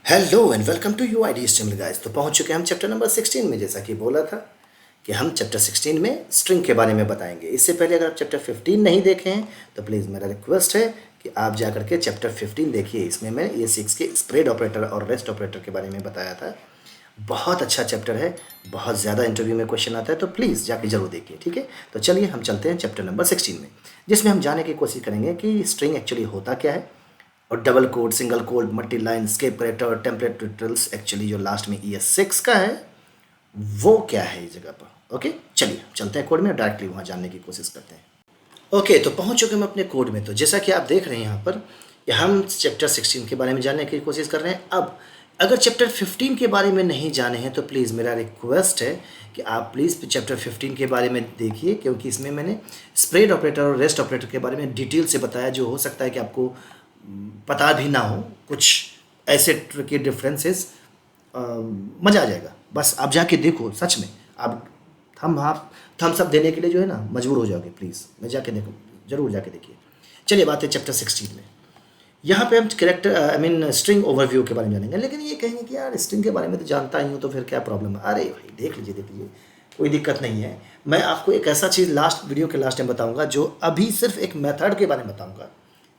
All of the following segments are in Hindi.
Hello and welcome to U I D guys. तो पहुंच चुके हैं हम चैप्टर नंबर 16 में। जैसा कि बोला था कि हम चैप्टर 16 में स्ट्रिंग के बारे में बताएंगे। इससे पहले अगर आप चैप्टर 15 नहीं देखे हैं तो प्लीज़ मेरा रिक्वेस्ट है कि आप जा करके चैप्टर 15 देखिए। इसमें मैं E6 के स्प्रेड ऑपरेटर और रेस्ट ऑपरेटर के बारे में बताया था। बहुत अच्छा चैप्टर है, बहुत ज़्यादा इंटरव्यू में क्वेश्चन आता है, तो प्लीज़ जाके जरूर देखिए। ठीक है, तो चलिए हम चलते हैं चैप्टर नंबर 16 में, जिसमें हम जानने की कोशिश करेंगे कि स्ट्रिंग एक्चुअली होता क्या है, और double quote, single quote, multi line, escape character और टेम्पलेट ट्यूटोरियल्स एक्चुअली जो लास्ट में ES6 का है वो क्या है इस जगह पर। ओके, चलिए चलते हैं कोड में, डायरेक्टली वहाँ जानने की कोशिश करते हैं। ओके, तो पहुँच चुके हम अपने कोड में। तो जैसा कि आप देख रहे हैं यहाँ पर कि हम चैप्टर 16 के बारे में जानने की कोशिश कर रहे हैं। अब अगर चैप्टर 15 के बारे में नहीं जाने हैं तो प्लीज़ मेरा रिक्वेस्ट है कि आप प्लीज़ चैप्टर 15 के बारे में देखिए, क्योंकि इसमें मैंने स्प्रेड ऑपरेटर और रेस्ट ऑपरेटर के बारे में डिटेल से बताया, जो हो सकता है कि आपको पता भी ना हो कुछ ऐसे के डिफरेंसेस। मज़ा आ जाएगा, बस आप जाके देखो। सच में आप थम्स अप देने के लिए जो है ना मजबूर हो जाओगे। प्लीज़ मैं जाके देखो, ज़रूर जाके देखिए। चलिए बात है चैप्टर 16 में। यहाँ पे हम कैरेक्टर स्ट्रिंग ओवरव्यू के बारे में जानेंगे। लेकिन ये कहेंगे कि यार स्ट्रिंग के बारे में तो जानता ही हूँ, तो फिर क्या प्रॉब्लम है। अरे भाई देख लीजिए, कोई दिक्कत नहीं है। मैं आपको एक ऐसा चीज़ लास्ट वीडियो के लास्ट में बताऊँगा, जो अभी सिर्फ एक मेथड के बारे में बताऊँगा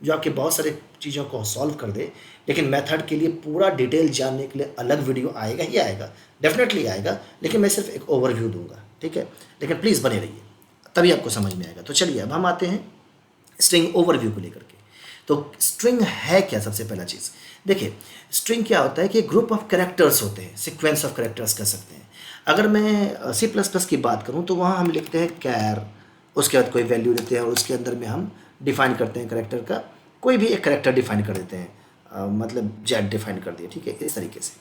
जो आपके बहुत सारे चीज़ों को सॉल्व कर दे। लेकिन मेथड के लिए पूरा डिटेल जानने के लिए अलग वीडियो आएगा ही आएगा, डेफिनेटली आएगा। लेकिन मैं सिर्फ एक ओवरव्यू दूंगा, ठीक है। लेकिन प्लीज़ बने रहिए, तभी आपको समझ में आएगा। तो चलिए अब हम आते हैं स्ट्रिंग ओवरव्यू को लेकर के। तो स्ट्रिंग है क्या? सबसे पहला चीज़ देखिए, स्ट्रिंग क्या होता है कि ग्रुप ऑफ कैरेक्टर्स होते हैं, सीक्वेंस ऑफ कैरेक्टर्स कह सकते हैं। अगर मैं C++ की बात करूं तो वहाँ हम लिखते हैं कैर, उसके बाद कोई वैल्यू देते हैं और उसके अंदर में हम डिफाइन करते हैं कैरेक्टर का, कोई भी एक कैरेक्टर डिफाइन कर देते हैं। मतलब जेड डिफाइन कर दिया, ठीक है। इस तरीके से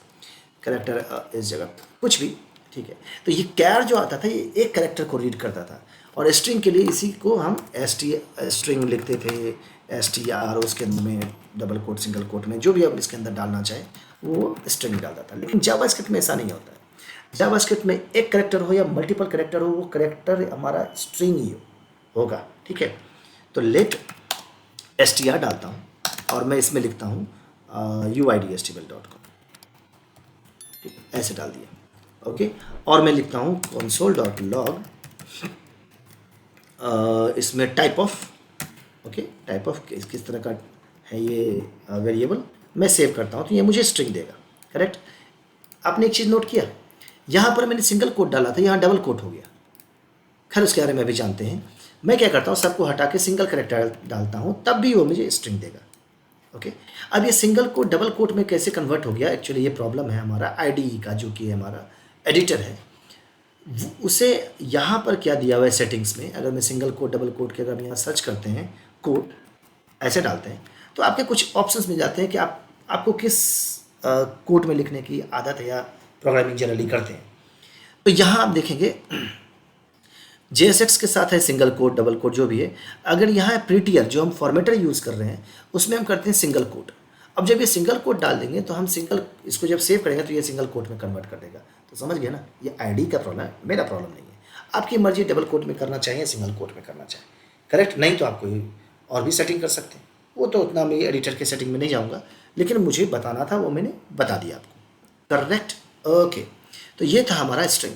कैरेक्टर इस जगह कुछ भी, ठीक है। तो ये कैर जो आता था ये एक कैरेक्टर को रीड करता था, और स्ट्रिंग के लिए इसी को हम स्ट्रिंग लिखते थे, STR, उसके अंदर में डबल कोट, सिंगल कोट में जो भी आप इसके अंदर डालना चाहें वो स्ट्रिंग डालता था। लेकिन जावास्क्रिप्ट में ऐसा नहीं होता है। जावास्क्रिप्ट में एक कैरेक्टर हो या मल्टीपल कैरेक्टर हो, वो कैरेक्टर हमारा स्ट्रिंग ही होगा, ठीक है। तो लेट STR डालता हूँ और मैं इसमें लिखता हूँ uidhtml.com, ऐसे डाल दिया, ओके। और मैं लिखता हूँ console.log, इसमें type of, okay, type of किस तरह का है ये वेरिएबल, मैं सेव करता हूँ तो ये मुझे स्ट्रिंग देगा, करेक्ट। आपने एक चीज़ नोट किया, यहाँ पर मैंने सिंगल कोट डाला था, यहाँ डबल कोट हो गया। खैर उसके बारे में भी जानते हैं। मैं क्या करता हूँ, सबको हटा के सिंगल कैरेक्टर डालता हूँ, तब भी वो मुझे स्ट्रिंग देगा, ओके। अब ये सिंगल कोट डबल कोट में कैसे कन्वर्ट हो गया, एक्चुअली ये प्रॉब्लम है हमारा IDE का, जो कि हमारा एडिटर है। उसे यहाँ पर क्या दिया हुआ है सेटिंग्स में, अगर मैं सिंगल कोट डबल कोट के अगर यहाँ सर्च करते हैं, कोड ऐसे डालते हैं, तो आपके कुछ ऑप्शंस मिल जाते हैं कि आपको किस कोड में लिखने की आदत है या प्रोग्रामिंग जनरली करते हैं। तो यहाँ आप देखेंगे JSX के साथ है सिंगल कोट डबल कोट जो भी है। अगर यहाँ है प्रीटियर, जो हम फॉर्मेटर यूज़ कर रहे हैं, उसमें हम करते हैं सिंगल कोट। अब जब ये सिंगल कोट डाल देंगे तो हम इसको जब सेव करेंगे तो ये सिंगल कोट में कन्वर्ट कर देगा। तो समझ गए ना, ये IDE का प्रॉब्लम है, मेरा प्रॉब्लम नहीं है। आपकी मर्जी, डबल कोट में करना चाहिए, सिंगल कोट में करना चाहिए, करेक्ट। नहीं तो आप कोई और भी सेटिंग कर सकते हैं, वो तो उतना मैं एडिटर के सेटिंग में नहीं जाऊँगा, लेकिन मुझे बताना था वो मैंने बता दिया आपको, करेक्ट, ओके। तो ये था हमारा स्ट्रिंग।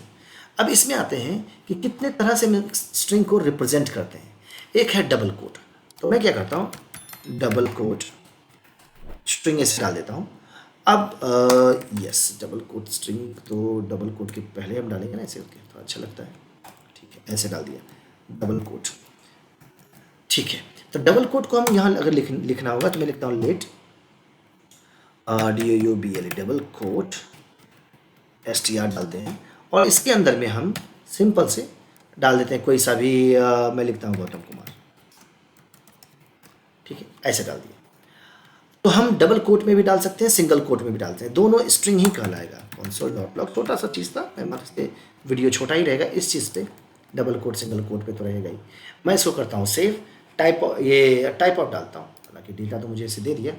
अब इसमें आते हैं कि कितने तरह से हम स्ट्रिंग को रिप्रेजेंट करते हैं। एक है डबल कोट, तो मैं क्या करता हूँ, डबल कोट स्ट्रिंग ऐसे डाल देता हूँ। अब यस, डबल कोट स्ट्रिंग तो डबल कोट के पहले हम डालेंगे ना, ऐसे करके तो अच्छा लगता है, ठीक है। ऐसे डाल दिया डबल कोट, ठीक है। तो डबल कोट को हम यहाँ अगर लिखना होगा तो मैं लिखता हूँ let DOUBLE double quote STR डालते हैं, और इसके अंदर में हम सिंपल से डाल देते हैं कोई सा भी, मैं लिखता हूँ गौतम कुमार, ठीक है। ऐसे डाल दिया। तो हम डबल कोट में भी डाल सकते हैं, सिंगल कोट में भी डालते हैं, दोनों स्ट्रिंग ही कहलाएगा। console.log छोटा सा चीज़ था, मैं मतलब इस वीडियो छोटा ही रहेगा इस चीज़ पे, डबल कोट सिंगल कोट पे तो रहेगा ही। मैं इसको करता हूँ सेव, टाइप ऑफ डालता हूँ, हालांकि डेटा तो मुझे इसे दे दिया,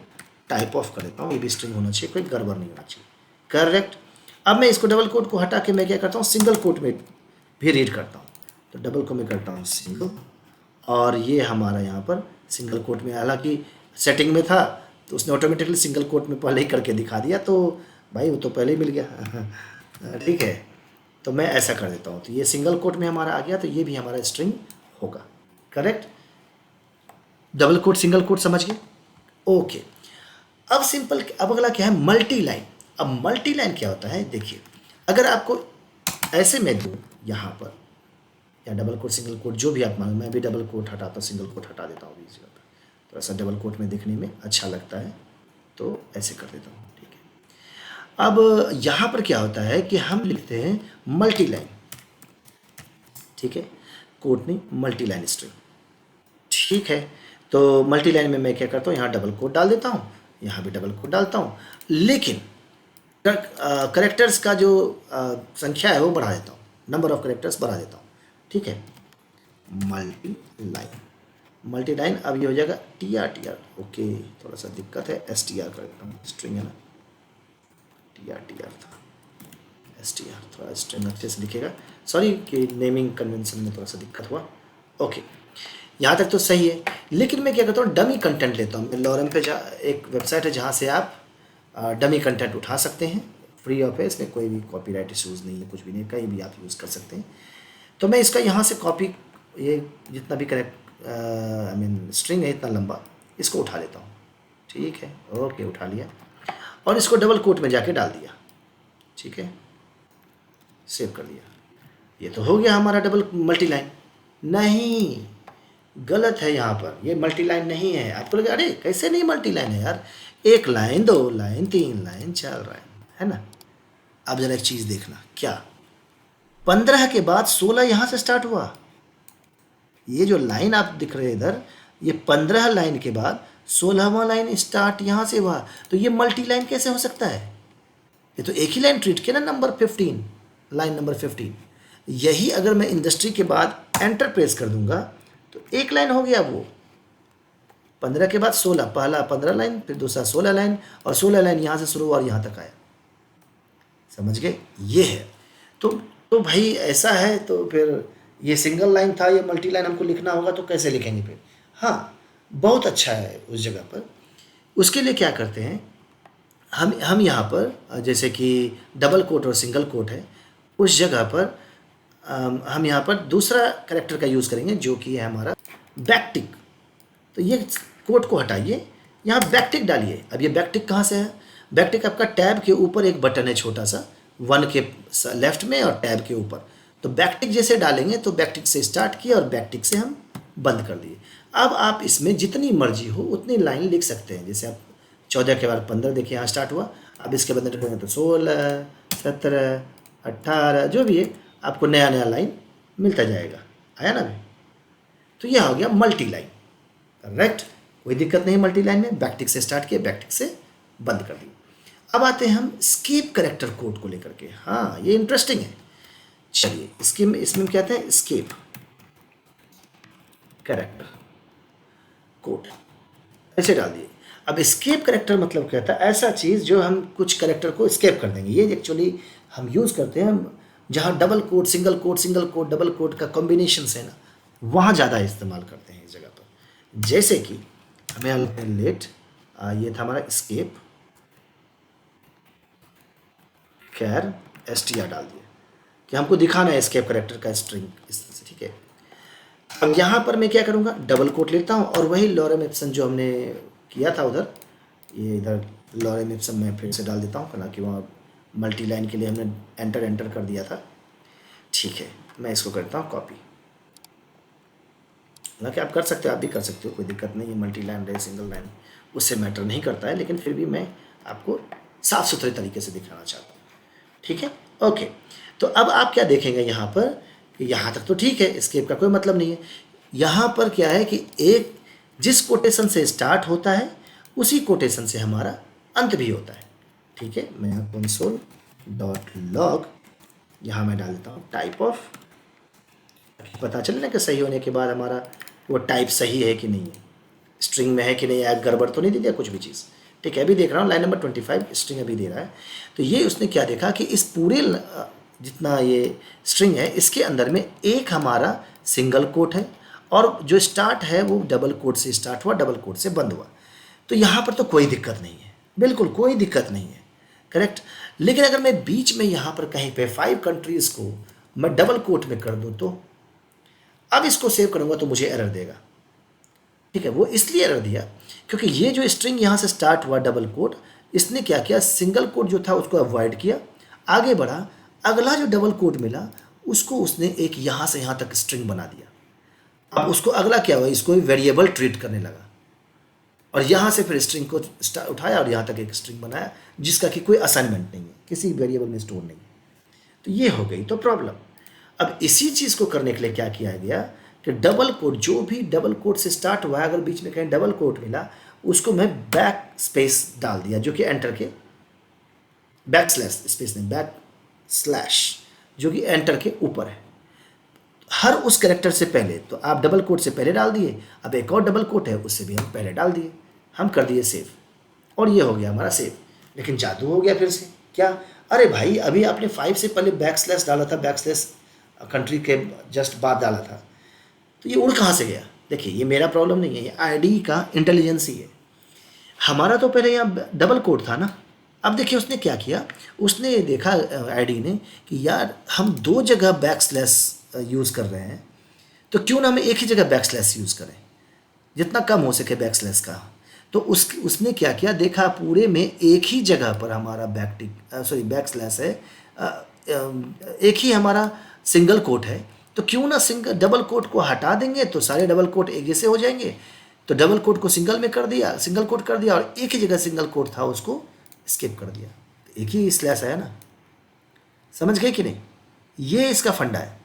टाइप ऑफ कर देता हूँ, ये भी स्ट्रिंग होना चाहिए, कोई गड़बड़ नहीं होना चाहिए, करेक्ट। अब मैं इसको डबल कोट को हटा के मैं क्या करता हूँ, सिंगल कोट में भी रीड करता हूँ। तो डबल को मैं करता हूँ सिंगल, और ये हमारा यहाँ पर सिंगल कोट में, हालांकि सेटिंग में था तो उसने ऑटोमेटिकली सिंगल कोट में पहले ही करके दिखा दिया, तो भाई वो तो पहले ही मिल गया। ठीक है, तो मैं ऐसा कर देता हूँ, तो ये सिंगल कोट में हमारा आ गया, तो ये भी हमारा स्ट्रिंग होगा। Correct, double quote single quote समझ गए। ओके, अब सिंपल, अब अगला क्या है, मल्टी लाइन। अब मल्टी लाइन क्या होता है, देखिए अगर आपको ऐसे मैं दूँ यहाँ पर, या डबल कोट सिंगल कोट जो भी आप मानो, मैं भी डबल कोट हटाता हूँ, सिंगल कोट हटा देता हूँ बीच जगह पर, थोड़ा सा डबल कोट में देखने में अच्छा लगता है, तो ऐसे कर देता हूँ। ठीक है, अब यहाँ पर क्या होता है कि हम लिखते हैं मल्टी लाइन। ठीक है, कोट नहीं, मल्टी लाइन स्ट्रिंग। ठीक है, तो मल्टी लाइन में मैं क्या करता हूँ, यहाँ डबल कोट डाल देता हूँ, यहाँ भी डबल कोट डालता हूँ, लेकिन करेक्टर्स का जो संख्या है वो बढ़ा देता हूँ, नंबर ऑफ करेक्टर्स बढ़ा देता हूँ। ठीक है, मल्टी लाइन, मल्टी लाइन अब ये हो जाएगा TR। ओके, थोड़ा सा दिक्कत है, STR कर देता हूँ, स्ट्रिंग है ना, TR था, STR, थोड़ा स्ट्रिंग अच्छे से दिखेगा। सॉरी कि नेमिंग कन्वेंशन में थोड़ा सा दिक्कत हुआ। ओके, यहाँ तक तो सही है, लेकिन मैं क्या करता हूँ, डमी कंटेंट लेता हूँ। मैं लॉरम पे एक वेबसाइट है जहाँ से आप डमी कंटेंट उठा सकते हैं, फ्री ऑफ है, इसमें कोई भी कॉपीराइट इशूज़ नहीं है, कुछ भी नहीं, कहीं भी आप यूज़ कर सकते हैं। तो मैं इसका यहाँ से कॉपी, ये जितना भी करेक्ट आई मीन स्ट्रिंग है इतना लंबा, इसको उठा लेता हूँ। ठीक है, ओके, उठा लिया और इसको डबल कोट में जाके डाल दिया। ठीक है, सेव कर दिया, ये तो हो गया हमारा डबल मल्टी लाइन। नहीं, गलत है, यहाँ पर ये मल्टी लाइन नहीं है। आपको लगे अरे कैसे नहीं मल्टी लाइन है यार, एक लाइन, दो लाइन, तीन लाइन, चार लाइन, है ना। अब जरा एक चीज़ देखना, क्या 15 के बाद 16 यहाँ से स्टार्ट हुआ। ये जो लाइन आप दिख रहे हैं इधर, ये 15 लाइन के बाद 16वां लाइन स्टार्ट यहाँ से हुआ, तो ये मल्टी लाइन कैसे हो सकता है। ये तो एक ही लाइन ट्रीट किया ना, नंबर 15, लाइन नंबर 15। यही अगर मैं इंडस्ट्री के बाद एंटर प्रेस कर दूंगा तो एक लाइन हो गया, वो 15 के बाद 16, पहला 15 लाइन, फिर दूसरा 16 लाइन, और 16 लाइन यहाँ से शुरू हुआ और यहाँ तक आया। समझ गए, ये है। तो भाई ऐसा है, तो फिर ये सिंगल लाइन था, ये मल्टी लाइन हमको लिखना होगा, तो कैसे लिखेंगे फिर। हाँ, बहुत अच्छा है उस जगह पर। उसके लिए क्या करते हैं, हम यहाँ पर जैसे कि डबल कोट और सिंगल कोट है, उस जगह पर हम यहाँ पर दूसरा कैरेक्टर का यूज़ करेंगे, जो कि है हमारा बैकटिक। तो ये कोट को हटाइए, यहाँ बैकटिक डालिए। अब ये बैकटिक कहाँ से है, बैकटिक आपका टैब के ऊपर एक बटन है छोटा सा, 1 के लेफ्ट में और टैब के ऊपर। तो बैकटिक जैसे डालेंगे तो बैकटिक से स्टार्ट किया और बैकटिक से हम बंद कर दिए। अब आप इसमें जितनी मर्जी हो उतनी लाइन लिख सकते हैं। जैसे आप 14 के बाद 15 देखिए यहाँ स्टार्ट हुआ, अब इसके बाद तो 16, 17, 18 जो भी है, आपको नया नया लाइन मिलता जाएगा। आया ना भी, तो यह हो गया मल्टी लाइन। करेक्ट, कोई दिक्कत नहीं मल्टी लाइन में, बैकटिक से स्टार्ट किया, बैकटिक से बंद कर दिया। अब आते हैं हम स्केप करेक्टर कोड को लेकर के। हाँ, ये इंटरेस्टिंग है। चलिए इसमें क्या कहते हैं, स्केप करेक्टर कोड ऐसे डाल दिए। अब स्केप करेक्टर मतलब क्या होता है, ऐसा चीज़ जो हम कुछ करेक्टर को स्केप कर देंगे। ये एक्चुअली हम यूज़ करते हैं जहाँ double quote, single code, double quote का कॉम्बिनेशन है ना, वहाँ ज़्यादा इस्तेमाल करते हैं इस जगह पर। जैसे कि हमें लेट ये था हमारा स्केप कैर STR डाल दिया कि हमको दिखाना है स्केप करेक्टर का स्ट्रिंग इस तरह से। ठीक है, अब यहाँ पर मैं क्या करूँगा, डबल कोट लेता हूँ और वही लॉरेम इप्सन जो हमने किया था उधर, ये इधर लॉरेम इप्सन मैं फिर से डाल देता हूँ, हालांकि वहाँ मल्टी लाइन के लिए हमने एंटर कर दिया था। ठीक है, मैं इसको करता हूँ कॉपी। हालांकि आप कर सकते हो, आप भी कर सकते हो, कोई दिक्कत नहीं है। मल्टी लाइन रहे सिंगल लाइन उससे मैटर नहीं करता है, लेकिन फिर भी मैं आपको साफ़ सुथरे तरीके से दिखाना चाहता हूँ। ठीक है, ओके। तो अब आप क्या देखेंगे यहाँ पर कि यहाँ तक तो ठीक है, स्केप का कोई मतलब नहीं है। यहाँ पर क्या है कि एक जिस कोटेशन से स्टार्ट होता है उसी कोटेशन से हमारा अंत भी होता है। ठीक है, मैं यहाँ console.log यहाँ मैं डाल देता हूँ टाइप ऑफ, पता चले ना कि सही होने के बाद हमारा वो टाइप सही है कि नहीं है, स्ट्रिंग में है कि नहीं, या गड़बड़ तो नहीं दे दिया कुछ भी चीज़। ठीक है, अभी देख रहा हूँ लाइन नंबर 25 स्ट्रिंग अभी दे रहा है। तो ये उसने क्या देखा कि इस पूरे जितना ये स्ट्रिंग है इसके अंदर में एक हमारा सिंगल कोट है और जो स्टार्ट है वो डबल कोट से स्टार्ट हुआ, डबल कोट से बंद हुआ। तो तो यहाँ पर तो कोई दिक्कत नहीं है, बिल्कुल कोई दिक्कत नहीं है, करेक्ट। लेकिन अगर मैं बीच में यहाँ पर कहीं पे 5 कंट्रीज़ को मैं डबल कोट में कर दूँ, तो अब इसको सेव करूँगा तो मुझे एरर देगा, ठीक है। वो इसलिए एरर दिया क्योंकि ये जो स्ट्रिंग यहाँ से स्टार्ट हुआ डबल कोट, इसने क्या किया, सिंगल कोट जो था उसको अवॉइड किया, आगे बढ़ा, अगला जो डबल कोट मिला उसको उसने एक यहाँ से यहाँ तक स्ट्रिंग बना दिया। अब उसको अगला क्या हुआ, इसको वेरिएबल ट्रीट करने लगा, और यहाँ से फिर स्ट्रिंग को उठाया और यहाँ तक एक स्ट्रिंग बनाया जिसका कि कोई असाइनमेंट नहीं है, किसी वेरिएबल में स्टोर नहीं है। तो ये हो गई तो प्रॉब्लम। अब इसी चीज़ को करने के लिए क्या किया गया कि डबल कोट, जो भी डबल कोट से स्टार्ट हुआ है, अगर बीच में कहीं डबल कोट मिला उसको मैं बैक स्पेस डाल दिया, जो कि एंटर के बैक स्लैश स्पेस नहीं, बैक स्लैश जो कि एंटर के ऊपर है, हर उस कैरेक्टर से पहले। तो आप डबल कोट से पहले डाल दिए, अब एक और डबल कोट है उससे भी हम पहले डाल दिए, हम कर दिए सेव, और ये हो गया हमारा सेव। लेकिन जादू हो गया फिर से, क्या, अरे भाई अभी आपने 5 से पहले बैक स्लैश डाला था, बैक स्लैश कंट्री के जस्ट बाद डाला था, तो ये उड़ कहाँ से गया। देखिए ये मेरा प्रॉब्लम नहीं है, ये आईडी का इंटेलिजेंस ही है। हमारा तो पहले यहाँ डबल कोट था ना। अब देखिए उसने क्या किया, उसने देखा आईडी ने कि यार हम 2 जगह बैक स्लैश यूज़ कर रहे हैं, तो क्यों ना हम एक ही जगह बैक स्लैश यूज़ करें, जितना कम हो सके बैक स्लैश का। तो उसने क्या किया, देखा पूरे में एक ही जगह पर हमारा बैक स्लैश है, एक ही हमारा सिंगल कोट है, तो क्यों ना डबल कोट को हटा देंगे तो सारे डबल कोट एक जैसे हो जाएंगे। तो डबल कोट को सिंगल में कर दिया, सिंगल कोट कर दिया, और एक ही जगह सिंगल कोट था उसको स्किप कर दिया, तो एक ही स्लैश आया ना। समझ गए कि नहीं, ये इसका फंडा है।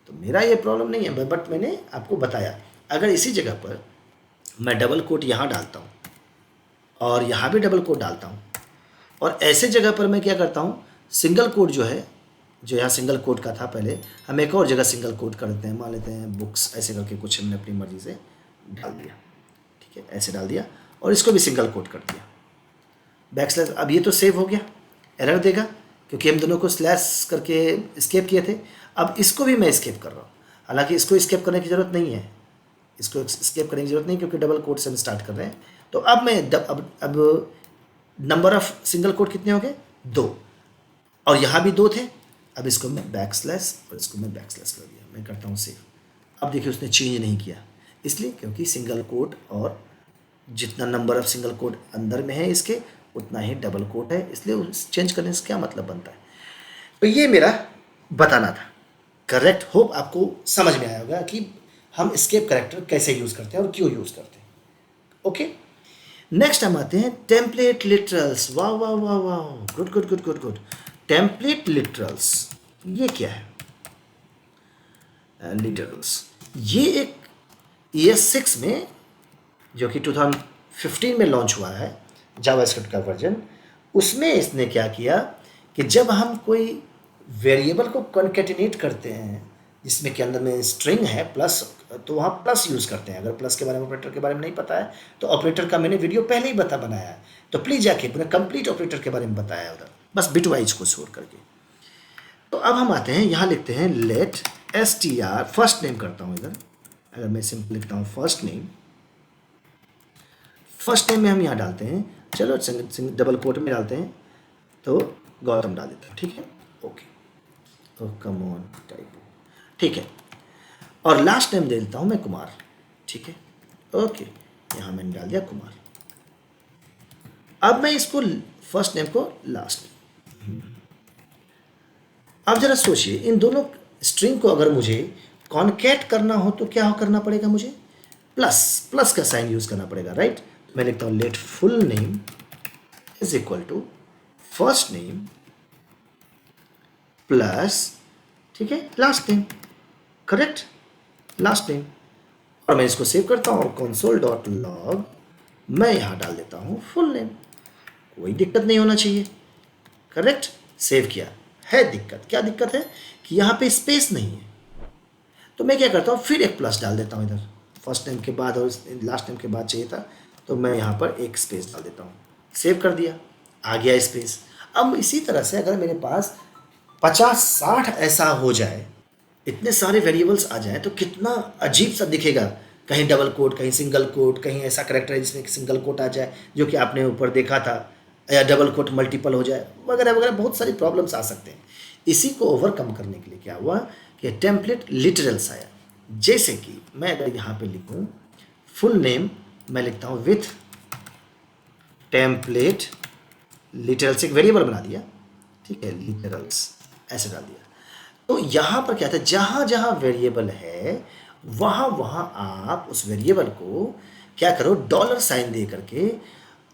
तो मेरा ये प्रॉब्लम नहीं है, बट मैंने आपको बताया अगर इसी जगह पर मैं डबल कोट यहाँ डालता हूँ और यहाँ भी डबल कोट डालता हूँ, और ऐसे जगह पर मैं क्या करता हूँ, सिंगल कोट जो है, जो यहाँ सिंगल कोट का था पहले, हम एक और जगह सिंगल कोट कर देते हैं, मान लेते हैं बुक्स, ऐसे करके कुछ हमने अपनी मर्जी से डाल दिया, ठीक है, ऐसे डाल दिया, और इसको भी सिंगल कोट कर दिया, बैक स्लैश। अब ये तो सेव हो गया, एरर देगा क्योंकि हम दोनों को स्लैश करके स्केप किए थे। अब इसको भी मैं स्केप कर रहा हूँ, हालांकि इसको स्केप करने की ज़रूरत नहीं है, इसको स्केप करने की ज़रूरत नहीं क्योंकि डबल कोट से हम स्टार्ट कर रहे हैं। तो अब मैं अब नंबर ऑफ सिंगल कोट कितने हो गए, 2, और यहाँ भी 2 थे। अब इसको मैं बैक स्लैश और इसको मैं बैक स्लैश कर दिया, मैं करता हूँ सेव। अब देखिए उसने चेंज नहीं किया, इसलिए क्योंकि सिंगल कोट और जितना नंबर ऑफ सिंगल कोट अंदर में है इसके, उतना ही डबल कोट है, इसलिए चेंज करने से क्या मतलब बनता है। तो ये मेरा बताना था, करेक्ट। होप आपको समझ में आया होगा कि हम एस्केप कैरेक्टर कैसे यूज़ करते हैं और क्यों यूज़ करते हैं। ओके, नेक्स्ट हम आते हैं टेम्पलेट लिटरल्स। वाह वाह वाह वाह, good good good good good. Template literals, ये क्या है? लिटरल्स ये एक ES6 में, जो कि 2015 में लॉन्च हुआ है, जावास्क्रिप्ट का वर्जन, उसमें इसने क्या किया कि जब हम कोई वेरिएबल को कॉन्केटिनेट करते हैं जिसमें के अंदर में स्ट्रिंग है प्लस, तो वहाँ प्लस यूज़ करते हैं। अगर प्लस के बारे में, ऑपरेटर के बारे में नहीं पता है तो ऑपरेटर का मैंने वीडियो पहले ही बनाया है, तो प्लीज़ जाके पूरा कंप्लीट ऑपरेटर के बारे में बताया है उधर, बस बिटवाइज को छोड़ करके। तो अब हम आते हैं, यहाँ लिखते हैं लेट str, फर्स्ट नेम करता हूँ इधर, अगर मैं सिंपल लिखता हूँ फर्स्ट नेम, फर्स्ट नेम में हम यहाँ डालते हैं, चलो डबल कोट में डालते हैं, तो गौतम डाल देता हूँ, ठीक है, ओके, तो कम ऑन टाइप, ठीक है, और लास्ट नेम दे देता हूँ मैं कुमार, ठीक है, ओके, यहाँ मैंने डाल दिया कुमार। अब मैं इसको फर्स्ट नेम को लास्ट नेम, अब जरा सोचिए, इन दोनों स्ट्रिंग को अगर मुझे कॉन्केट करना हो तो क्या करना पड़ेगा, मुझे प्लस का साइन यूज करना पड़ेगा, राइट। मैं लिखता हूँ let full name is equal to first name plus, ठीक है, last name, correct, last name, और मैं इसको सेव करता हूँ, console.log मैं यहाँ डाल देता हूँ फुल नेम, कोई दिक्कत नहीं होना चाहिए, करेक्ट, सेव किया। है दिक्कत, क्या दिक्कत है कि यहाँ पे स्पेस नहीं है, तो मैं क्या करता हूँ, फिर एक प्लस डाल देता हूँ इधर, फर्स्ट नेम के बाद और लास्ट नेम के बाद चाहिए था, तो मैं यहाँ पर एक स्पेस डाल देता हूँ, सेव कर दिया, आ गया स्पेस। अब इसी तरह से अगर मेरे पास 50-60 ऐसा हो जाए, इतने सारे वेरिएबल्स आ जाएं, तो कितना अजीब सा दिखेगा कहीं डबल कोट, कहीं सिंगल कोट, कहीं ऐसा करेक्टर है जिसमें सिंगल कोट आ जाए जो कि आपने ऊपर देखा था, या डबल कोट मल्टीपल हो जाए, वगैरह वगैरह बहुत सारी प्रॉब्लम्स आ सकते हैं। इसी को ओवरकम करने के लिए क्या हुआ कि टेम्पलेट लिटरल्स आया। जैसे कि मैं अगर यहाँ पे लिखूँ फुल नेम, मैं लिखता हूँ विथ टेम्पलेट लिटरल्स, एक वेरिएबल बना दिया, ठीक है, लिटरल्स ऐसे डाल दिया। तो यहाँ पर क्या था, जहाँ जहाँ वेरिएबल है वहाँ वहाँ आप उस वेरिएबल को क्या करो, डॉलर साइन दे करके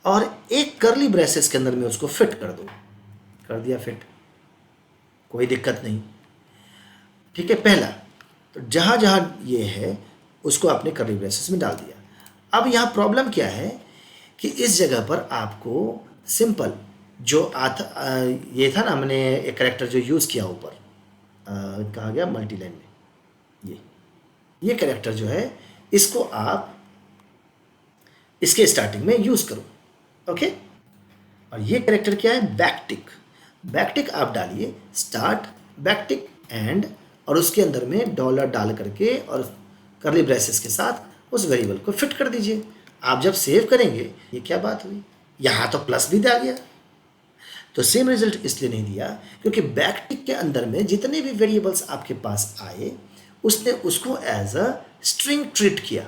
और एक करली ब्रेसेस के अंदर में उसको फिट कर दो। कर दिया फिट, कोई दिक्कत नहीं, ठीक है। पहला तो जहाँ जहाँ ये है उसको आपने करली ब्रेसेस में डाल दिया। अब यहाँ प्रॉब्लम क्या है कि इस जगह पर आपको सिंपल जो ये था ना, हमने एक करेक्टर जो यूज़ किया ऊपर, कहा गया मल्टीलाइन में, ये करेक्टर जो है इसको आप इसके स्टार्टिंग में यूज़ करो, ओके। और ये करेक्टर क्या है, बैकटिक। बैकटिक आप डालिए, स्टार्ट बैकटिक एंड, और उसके अंदर में डॉलर डाल करके और करली ब्रेसेस के साथ उस वेरिएबल को फिट कर दीजिए। आप जब सेव करेंगे, ये क्या बात हुई, यहाँ तो प्लस भी आ गया। तो सेम रिजल्ट इसलिए नहीं दिया क्योंकि बैकटिक के अंदर में जितने भी वेरिएबल्स आपके पास आए उसने उसको एज अ स्ट्रिंग ट्रीट किया।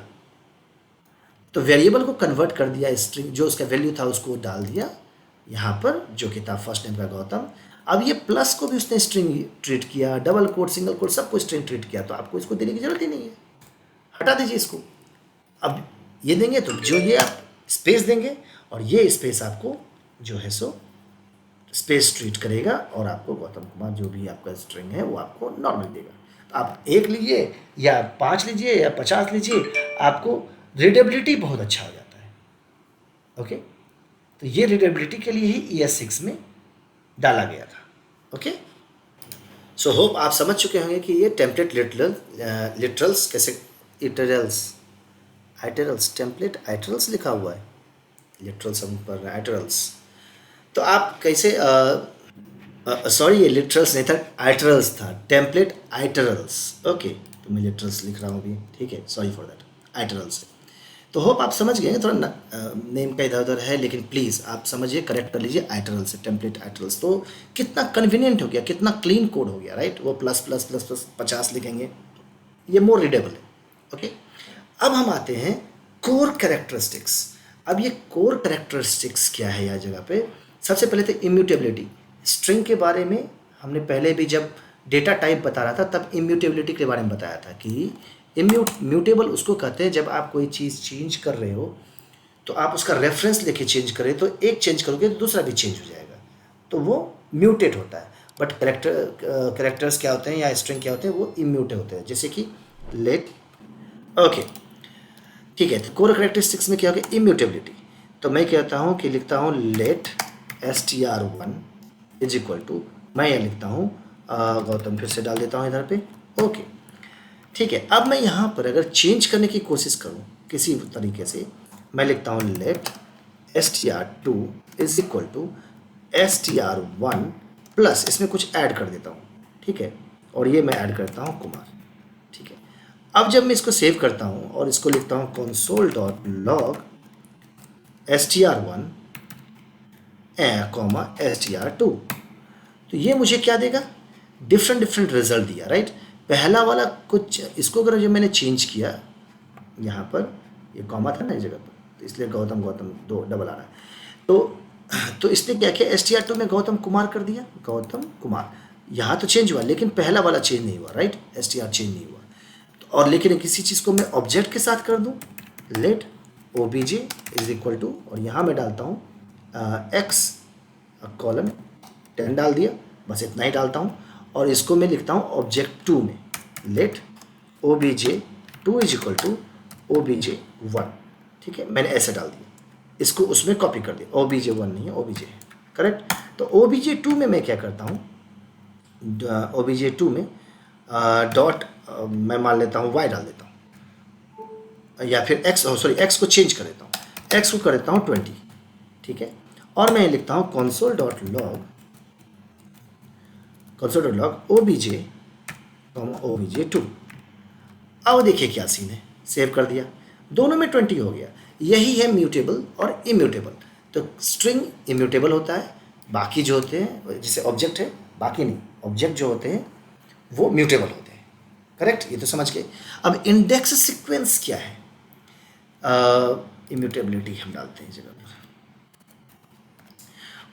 तो वेरिएबल को कन्वर्ट कर दिया, स्ट्रिंग जो उसका वैल्यू था उसको डाल दिया यहाँ पर, जो कि था फर्स्ट नेम का गौतम। अब ये प्लस को भी उसने स्ट्रिंग ट्रीट किया, डबल कोट, सिंगल कोट, सबको स्ट्रिंग ट्रीट किया। तो आपको इसको देने की जरूरत ही नहीं है, हटा दीजिए इसको। अब ये देंगे तो जो ये आप स्पेस देंगे और ये स्पेस आपको जो है सो स्पेस ट्रीट करेगा और आपको गौतम कुमार जो भी आपका स्ट्रिंग है वो आपको नॉर्मल देगा। तो आप 1 लीजिए या 5 लीजिए या 50 लीजिए, आपको रीडेबिलिटी बहुत अच्छा हो जाता है, ओके। तो ये रीडेबिलिटी के लिए ही ES6 में डाला गया था, ओके। सो होप आप समझ चुके होंगे कि ये टेम्पलेट लिटरल्स कैसे, आइटरल्स टेम्पलेट आइटरल्स लिखा हुआ है, लिटरल्स हम पढ़ रहे हैं आइटरल्स। तो आप कैसे सॉरी ये लिटरल्स नहीं था, आइटरल्स था, टेम्पलेट आइटरल्स, ओके। तो मैं लिटरल्स लिख रहा हूँ अभी, ठीक है, सॉरी फॉर दैट, आइटरल्स। तो होप आप समझ गए, थोड़ा नेम का इधर उधर है, लेकिन प्लीज़ आप समझिए, करेक्ट कर लीजिए आइटरल्स से, टेम्पलेट आइटरल्स। तो कितना कन्वीनियंट हो गया, कितना क्लीन कोड हो गया, राइट। वो प्लस प्लस प्लस प्लस 50 लिखेंगे, ये मोर रीडेबल है, ओके। अब हम आते हैं कोर कैरेक्टरिस्टिक्स। अब ये कोर कैरेक्टरिस्टिक्स क्या है यहाँ जगह पे, सबसे पहले तो इम्यूटेबिलिटी। स्ट्रिंग के बारे में हमने पहले भी जब डेटा टाइप बता रहा था तब इम्यूटेबिलिटी के बारे में बताया था कि म्यूटेबल उसको कहते हैं जब आप कोई चीज़ चेंज कर रहे हो तो आप उसका रेफरेंस लेके चेंज करें, तो एक चेंज करोगे तो दूसरा भी चेंज हो जाएगा, तो वो म्यूटेट होता है। बट कैरेक्टर्स क्या होते हैं या स्ट्रिंग क्या होते हैं, वो इम्यूट होते हैं, जैसे कि लेट, ओके, ठीक है। तो कोर कैरेक्टरिस्टिक्स में क्या होगा, इम्यूटेबिलिटी। तो मैं कहता हूँ कि लिखता हूँ late str1 is equal to, मैं ये लिखता हूँ गौतम, फिर से डाल देता हूँ इधर पे, ओके, ठीक है। अब मैं यहाँ पर अगर चेंज करने की कोशिश करूँ किसी तरीके से, मैं लिखता हूँ let str2 is equal to str1 plus, इसमें कुछ ऐड कर देता हूँ, ठीक है, और ये मैं ऐड करता हूँ कुमार, ठीक है। अब जब मैं इसको सेव करता हूँ और इसको लिखता हूँ console.log str1 कॉमा str2, तो ये मुझे क्या देगा, डिफरेंट रिजल्ट दिया, राइट। पहला वाला कुछ, इसको अगर जो मैंने चेंज किया, यहाँ पर ये कॉमा था ना इस जगह पर, तो इसलिए गौतम गौतम दो डबल आ रहा है। तो इसने क्या किया, str2 में गौतम कुमार कर दिया, गौतम कुमार, यहाँ तो चेंज हुआ लेकिन पहला वाला चेंज नहीं हुआ, राइट, str चेंज नहीं हुआ। तो और लेकिन किसी चीज़ को मैं ऑब्जेक्ट के साथ कर दूँ, let obj is equal to, और यहाँ मैं डालता हूँ x कॉलन 10 डाल दिया, बस इतना ही डालता हूँ। और इसको मैं लिखता हूँ ऑब्जेक्ट 2 में, late obj2 is equal to obj1, ठीक है, मैंने ऐसे डाल दिया, इसको उसमें कॉपी कर दिया, obj1 नहीं है, obj, करेक्ट। तो obj2 में मैं क्या करता हूँ, obj2 में डॉट मैं मान लेता हूँ y डाल देता हूँ, या फिर x को चेंज कर देता हूँ, x को कर देता हूँ 20, ठीक है। और मैं लिखता हूँ console.log obj2। अब देखिए क्या सीन है, सेव कर दिया। दोनों में 20 हो गया। यही है म्यूटेबल और इम्यूटेबल। तो स्ट्रिंग इम्यूटेबल होता है, बाकी जो होते हैं जैसे ऑब्जेक्ट है, बाकी नहीं, ऑब्जेक्ट जो होते हैं वो म्यूटेबल होते हैं। करेक्ट, ये तो समझ गए। अब इंडेक्स सीक्वेंस क्या है? इम्यूटेबिलिटी हम डालते हैं जगह पर।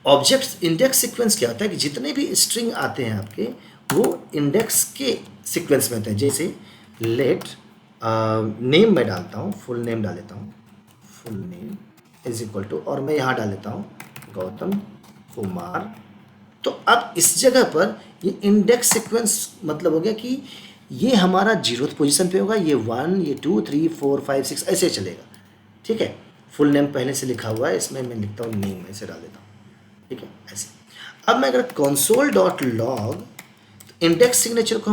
ऑब्जेक्ट इंडेक्स सीक्वेंस क्या होता है कि जितने भी स्ट्रिंग आते हैं आपके वो इंडेक्स के सीक्वेंस में होते हैं। जैसे लेट नेम मैं डालता हूँ, फुल नेम डाल देता हूँ, full name is equal to, और मैं यहाँ डाल देता हूँ गौतम कुमार। तो अब इस जगह पर ये इंडेक्स सीक्वेंस मतलब हो गया कि ये हमारा 0th पोजीशन पे होगा, ये 1, ये 2, 3, 4, 5, 6 ऐसे चलेगा। ठीक है, फुल नेम पहले से लिखा हुआ है, इसमें मैं लिखता हूँ नेम, ऐसे डाल देता हूँ। ठीक है, ऐसे। अब मैं अगर console dot log, index signature को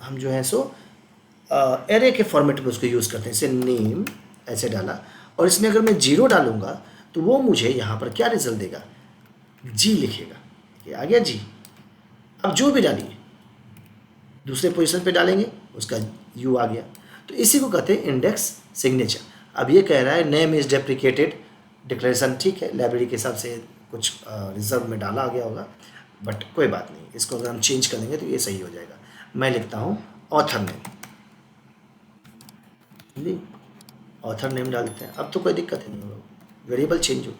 हम जो है सो एरे के फॉर्मेट में उसको यूज़ करते हैं। जैसे नेम ऐसे डाला, और इसमें अगर मैं 0 डालूंगा तो वो मुझे यहाँ पर क्या रिजल्ट देगा? जी लिखेगा। ये आ गया जी। अब जो भी डालिए दूसरे पोजीशन पे डालेंगे उसका यू आ गया। तो इसी को कहते हैं इंडेक्स सिग्नेचर। अब ये कह रहा है नेम इज़ डेप्रिकेटेड डिक्लेरेशन, ठीक है, लाइब्रेरी के हिसाब से कुछ रिजर्व में डाला गया होगा, बट कोई बात नहीं, इसको अगर हम चेंज कर देंगे तो ये सही हो जाएगा। मैं लिखता हूँ ऑथर नेम, ऑथर नेम डाल देते हैं। अब तो कोई दिक्कत नहीं होगा, वेरिएबल चेंज हो।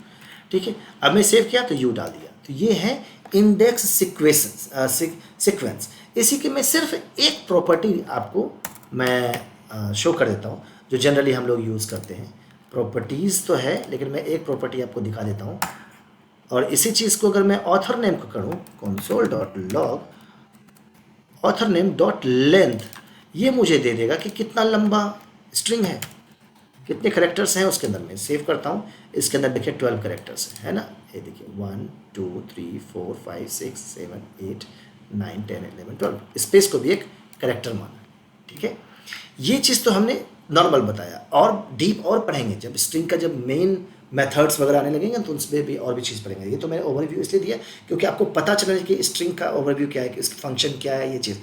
ठीक है, अब मैं सेव किया तो यू डाल दिया। तो ये है इंडेक्स सीक्वेंस। इसी के मैं सिर्फ एक प्रॉपर्टी आपको मैं शो कर देता हूँ जो जनरली हम लोग यूज़ करते हैं। प्रॉपर्टीज़ तो है, लेकिन मैं एक प्रॉपर्टी आपको दिखा देता हूँ। और इसी चीज़ को अगर मैं ऑथर नेम को करूँ console dot log author name dot length, ये मुझे दे देगा कि कितना लंबा स्ट्रिंग है, कितने करेक्टर्स हैं उसके अंदर। मैं सेव करता हूँ, इसके अंदर देखिए 12 करेक्टर्स है ना। ये देखिए 1 2 3 4 5 6 7 8 9 10 11 12, स्पेस को भी एक करेक्टर माना। ठीक है, ये चीज़ तो हमने नॉर्मल बताया, और डीप और पढ़ेंगे जब स्ट्रिंग का जब मेन मेथड्स वगैरह आने लगेंगे तो उसमें भी और भी चीज़ पढ़ेंगे। ये तो मैंने ओवरव्यू इसलिए दिया क्योंकि आपको पता चले कि स्ट्रिंग का ओवरव्यू क्या है, कि इसका फंक्शन क्या है। ये चीज़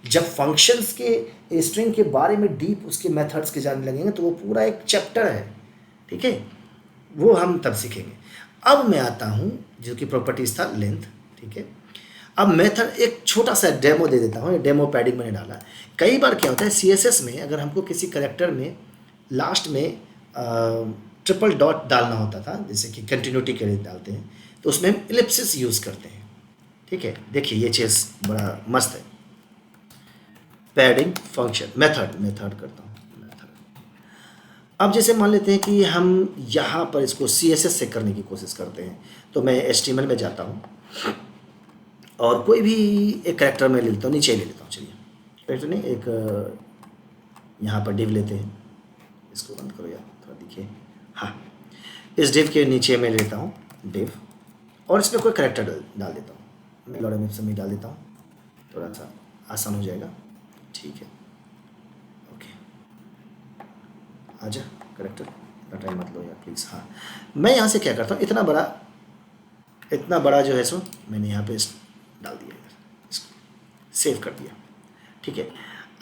जब फंक्शंस के स्ट्रिंग के बारे में डीप उसके मेथड्स के जानने लगेंगे तो वो पूरा एक चैप्टर है। ठीक है, वो हम तब सीखेंगे। अब मैं आता हूँ जो कि प्रॉपर्टीज था लेंथ। ठीक है, अब मेथड एक छोटा सा डेमो दे देता हूँ। डेमो पैडिंग मैंने डाला। कई बार क्या होता है CSS में अगर हमको किसी करेक्टर में लास्ट में ट्रिपल डॉट डालना होता था, जैसे कि कंटिन्यूटी के लिए डालते हैं, तो उसमें हम इलिप्सिस यूज़ करते हैं। ठीक है, देखिए ये चीज़ बड़ा मस्त है। पैडिंग फंक्शन मेथड करता हूँ मेथड। अब जैसे मान लेते हैं कि हम यहाँ पर इसको CSS से करने की कोशिश करते हैं, तो मैं HTML में जाता हूँ और कोई भी एक कैरेक्टर में ले लेता हूँ, नीचे ले लेता हूँ। चलिए कैरेक्टर नहीं, एक यहाँ पर डिव लेते हैं, इसको बंद करो यार थोड़ा दिखे। हाँ, इस डिव के नीचे मैं लेता हूँ डिव, और इसमें कोई कैरेक्टर डाल देता हूँ। मैं लॉरेम में डाल देता हूँ, थोड़ा सा आसान हो जाएगा। ठीक है, ओके, आजा करेक्टर, इतना टाइम मत लो यार प्लीज़। हाँ, मैं यहाँ से क्या करता हूँ, इतना बड़ा जो है सो मैंने यहाँ पे डाल दिया, इसको सेव कर दिया। ठीक है,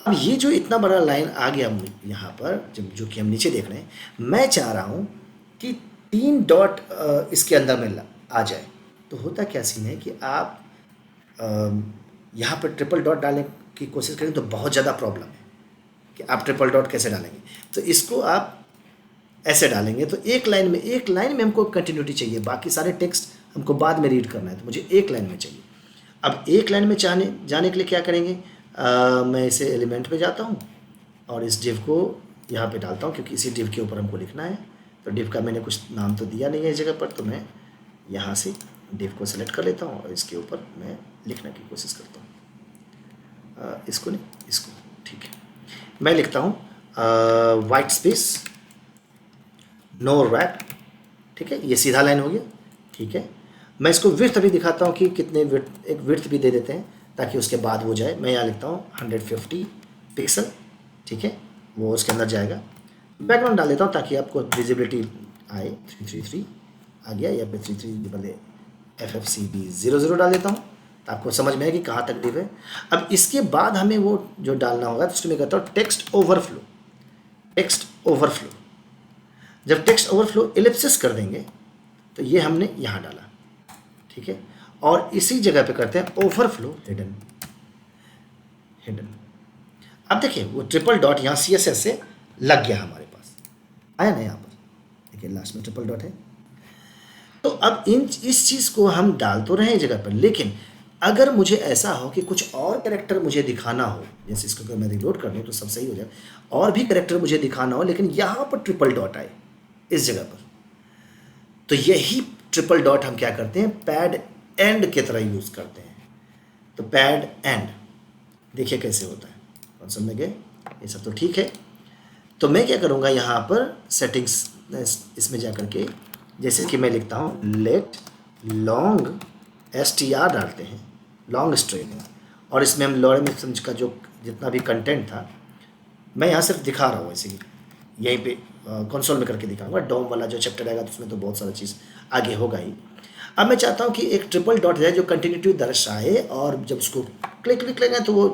अब ये जो इतना बड़ा लाइन आ गया यहाँ पर, जब जो कि हम नीचे देख रहे हैं, मैं चाह रहा हूँ कि 3 डॉट इसके अंदर में आ जाए। तो होता क्या सीन है कि आप यहाँ पर ट्रिपल डॉट डालने की कोशिश करें तो बहुत ज़्यादा प्रॉब्लम है कि आप ट्रिपल डॉट कैसे डालेंगे। तो इसको आप ऐसे डालेंगे तो एक लाइन में हमको कंटिन्यूटी चाहिए, बाकी सारे टेक्स्ट हमको बाद में रीड करना है, तो मुझे एक लाइन में चाहिए। अब एक लाइन में जाने के लिए क्या करेंगे, मैं इसे एलिमेंट पे जाता हूँ और इस डिव को यहाँ पे डालता हूँ, क्योंकि इसी डिव के ऊपर हमको लिखना है। तो डिव का मैंने कुछ नाम तो दिया नहीं है इस जगह पर, तो मैं यहाँ से डिव को सेलेक्ट कर लेता हूँ और इसके ऊपर मैं लिखने की कोशिश करता हूँ। इसको नहीं, इसको, ठीक है, मैं लिखता हूँ वाइट स्पेस नो रैप। ठीक है, ये सीधा लाइन हो गया। ठीक है, मैं इसको विड्थ भी दिखाता हूँ कि कितने एक विड्थ भी दे देते हैं ताकि उसके बाद वो जाए। मैं यहाँ लिखता हूँ 150 पिक्सल। ठीक है, वो उसके अंदर जाएगा। बैकग्राउंड डाल देता हूँ ताकि आपको विजिबिलिटी आए। 333 आ गया, या फिर 33 बदले FFCB00 डाल देता हूँ तो आपको समझ में आए कि कहाँ तक डिव है। अब इसके बाद हमें वो जो डालना होगा, तो उसमें कहता हूँ टेक्स्ट ओवरफ्लो। जब टेक्स्ट ओवरफ्लो एलिप्सिस कर देंगे तो ये हमने यहाँ डाला, ठीक है। और इसी जगह पे करते हैं ओवरफ्लो हिडन। अब देखिए वो ट्रिपल डॉट यहाँ CSS से लग गया हमारे पास, आया ना यहाँ पर, देखिए लास्ट में ट्रिपल डॉट है। तो अब इस चीज़ को हम डाल तो रहे हैं जगह पर, लेकिन अगर मुझे ऐसा हो कि कुछ और कैरेक्टर मुझे दिखाना हो, जैसे इसको अगर मैं रिलोड कर दूँ तो सब सही हो जाए, और भी कैरेक्टर मुझे दिखाना हो लेकिन यहाँ पर ट्रिपल डॉट आए इस जगह पर, तो यही ट्रिपल डॉट हम क्या करते हैं, पैड एंड की तरह यूज़ करते हैं। तो पैड एंड देखिए कैसे होता है, कंसोल में गए, ये सब तो ठीक है। तो मैं क्या करूँगा यहाँ पर सेटिंग्स इसमें जा करके, जैसे कि मैं लिखता हूँ लेट लॉन्ग str डालते हैं, लॉन्ग स्ट्रिंग, और इसमें हम लॉरेंस का जो जितना भी कंटेंट था मैं यहाँ सिर्फ दिखा रहा हूँ, ऐसे ही यहीं पे कंसोल में करके दिखाऊंगा। डॉम वाला जो चैप्टर आएगा तो उसमें तो बहुत सारा चीज़ आगे होगा ही। अब मैं चाहता हूँ कि एक ट्रिपल डॉट है जो कंटिन्यूटी दर्शाए, और जब उसको क्लिक करेंगे तो वो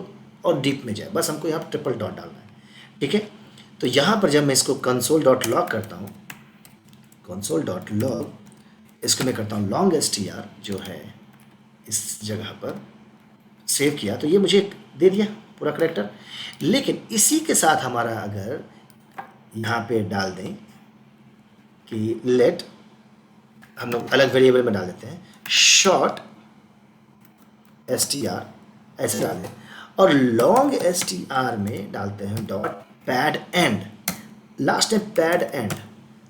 और डीप में जाए, बस हमको यहाँ ट्रिपल डॉट डालना है, ठीक है। तो यहाँ पर जब मैं इसको कंसोल डॉट लॉग करता हूँ, कंसोल डॉट लॉग, इसको मैं करता हूँ लॉन्ग str जो है इस जगह पर सेव किया, तो ये मुझे दे दिया पूरा करेक्टर। लेकिन इसी के साथ हमारा अगर यहाँ पे डाल दें कि लेट, हम लोग अलग वेरिएबल में डाल देते हैं शॉर्ट str, ऐसे डाल दें, और लॉन्ग str में डालते हैं डॉट पैड एंड, लास्ट में पैड एंड।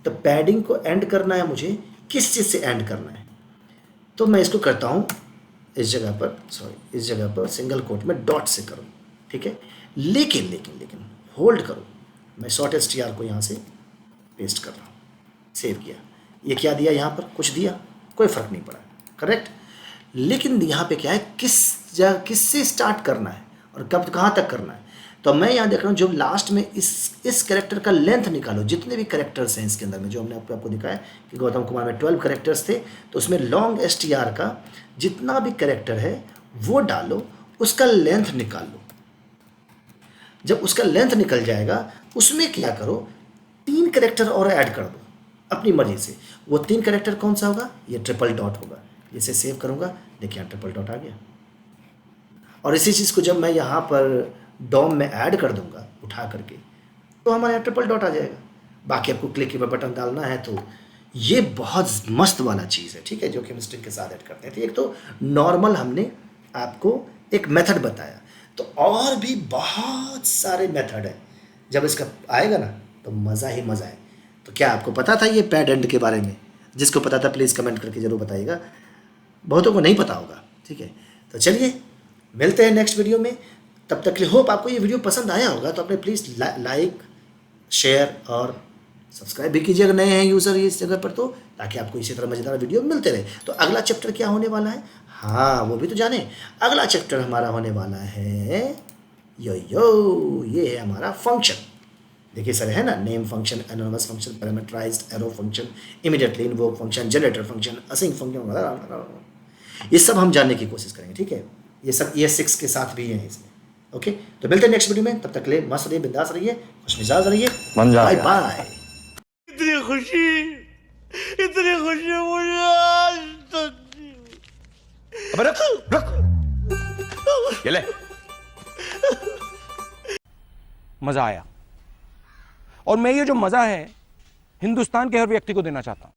तो पैडिंग को एंड करना है मुझे, किस चीज़ से एंड करना है, तो मैं इसको करता हूँ इस जगह पर, सॉरी इस जगह पर सिंगल कोट में डॉट से करूँ, ठीक है। लेकिन होल्ड करो, मैं शॉर्ट str को यहाँ से पेस्ट कर रहा हूँ, सेव किया, ये क्या दिया यहाँ पर, कुछ दिया, कोई फ़र्क नहीं पड़ा, करेक्ट। लेकिन यहाँ पे क्या है, किससे स्टार्ट करना है और कब कहाँ तक करना है। तो मैं यहाँ देख रहा हूँ जो लास्ट में इस कैरेक्टर का लेंथ निकालो, जितने भी कैरेक्टर्स हैं इसके अंदर में, जो हमने आपको दिखाया कि गौतम कुमार में 12 कैरेक्टर्स थे, तो उसमें लॉन्ग str का जितना भी कैरेक्टर है वो डालो, उसका लेंथ निकाल लो। जब उसका लेंथ निकल जाएगा उसमें क्या करो, 3 कैरेक्टर और ऐड कर दो अपनी मर्जी से। वो 3 कैरेक्टर कौन सा होगा, ये ट्रिपल डॉट होगा। इसे सेव करूँगा, देखिए यहाँ ट्रिपल डॉट आ गया। और इसी चीज़ को जब मैं यहाँ पर डॉम में ऐड कर दूंगा उठा करके, तो हमारे यहाँ ट्रिपल डॉट आ जाएगा। बाकी आपको क्लिक में बटन डालना है, तो ये बहुत मस्त वाला चीज़ है, ठीक है, जो कि हम स्ट्रिंग के साथ ऐड करते हैं। तो एक तो नॉर्मल हमने आपको एक मेथड बताया, तो और भी बहुत सारे मेथड है। जब इसका आएगा ना तो मज़ा ही मज़ा है। तो क्या आपको पता था ये पैड एंड के बारे में? जिसको पता था प्लीज़ कमेंट करके ज़रूर बताइएगा, बहुतों को नहीं पता होगा, ठीक है। तो चलिए मिलते हैं नेक्स्ट वीडियो में, तब तक के लिए होप आपको ये वीडियो पसंद आया होगा। तो अपने प्लीज़ लाइक शेयर और सब्सक्राइब भी कीजिए अगर नए हैं यूज़र इस जगह पर, तो ताकि आपको इसी तरह मज़ेदार वीडियो मिलते रहे। तो अगला चैप्टर क्या होने वाला है, हाँ वो भी तो जाने। अगला चैप्टर हमारा होने वाला है ये है हमारा फंक्शन। देखिए सर है ना, name function, anonymous function, parameterised arrow function, immediately invoke function, generator function, async function, ये सब हम जानने की कोशिश करेंगे, ठीक है। ये सब ES6 के साथ भी हैं इसमें। ओके, तो मिलते हैं नेक्स्ट वीडियो में, तब तक के लिए मस्त रहिए, बिंदास रहिए, खुशमिजाज रहिए, बाय बाय। इतनी खुशी मुझे आज तक। अबे रुक ये ले। मजा आया, और मैं ये जो मजा है हिंदुस्तान के हर व्यक्ति को देना चाहता हूं।